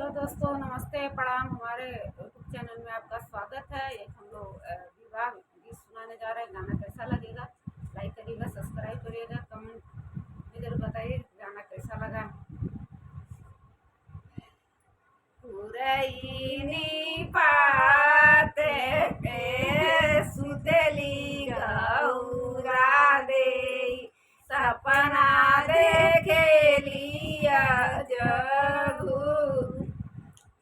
Hello दोस्तों, नमस्ते, प्रणाम। हमारे यूट्यूब चैनल में आपका स्वागत है। एक हम लोग विवाह गीत सुनाने जा रहे हैं। गाना कैसा लगेगा? लाइक करिएगा, सब्सक्राइब करिएगा, कमेंट में जरूर बताइए गाना कैसा लगा। पुरैनी पाते के सुतली गौरा दे, सपना देखेलिया जगू,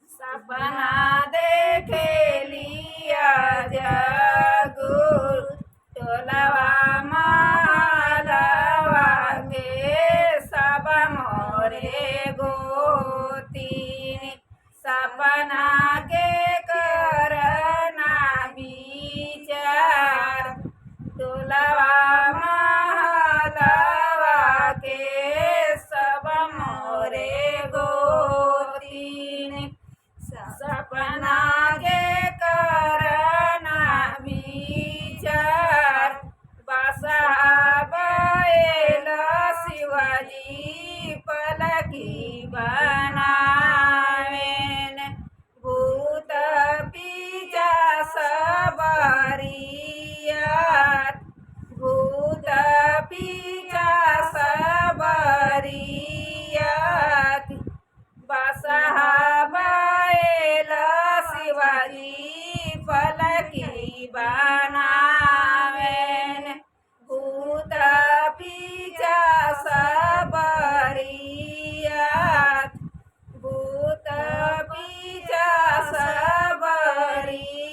सपना देखेलिया जगू, टोलवा महलवा के सब मोरे गोतीनी, सपना के करना विचार, टोलवा महलवा के सब मोरे गोतीनी, सपना के करना विचार। बसा बैल शिवाजी पलकी बनावेन, भूत पीछा सबरियत, भूत पीछा सबरियत। बसा बैल शिवाजी पलकी बनावेन, भूत पीछा सबरियत, भूत पीछा सबरियत।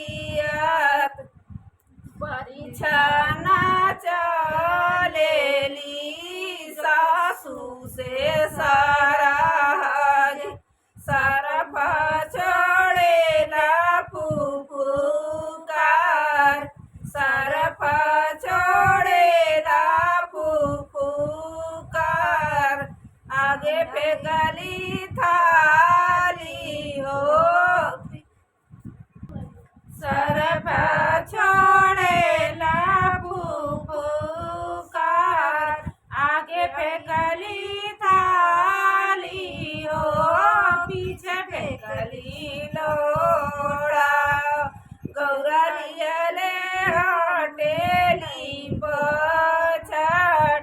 परीक्षा ना चलेली सासू से सरहज, सरफ छोड़ेला फुफुकार, सरफ छोड़ेला फुफुकार। आगे फेंकली थाली हो, सरफ छोड़ेला फुफुकार। आगे फेंकली थाली हो, पीछे फेंकली लोड़ा, गौरा लियले हटेली पछाड़,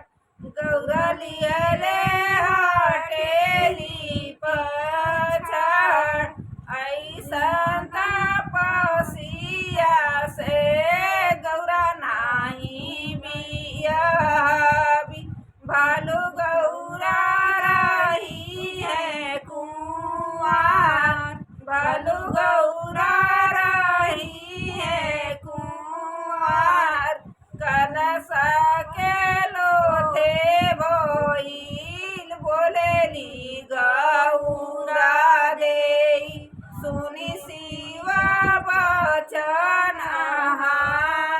गौरा लियले हटेली पछाड़। ऐसन तपस्या से गौरा नाही बियाबी, भालू गौरा रही है कुंवार, भालू गौरा रही है कुंवार। कलशा के लोथे भइल, बोलेली गौरा देई, सुनी शिवा बचन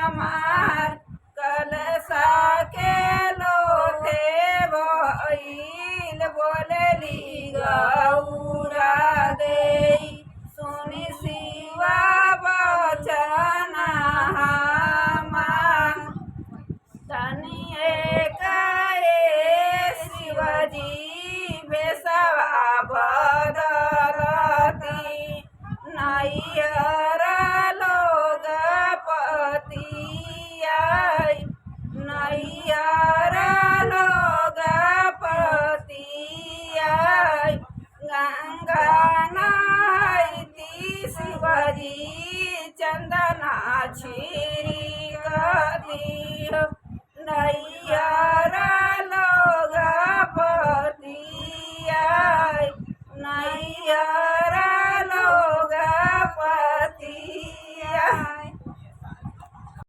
हमार। कलशा के लोथे भइल, बोलेली गौरा देई, सुनी शिवा बचन हमार। तनिए कहे शिवजी बेसवा बदलती, नैहर लोग पतियाई, नैहर लोग पतियाई। गंगा नहाइती शिवजी चंदना छिड़कती,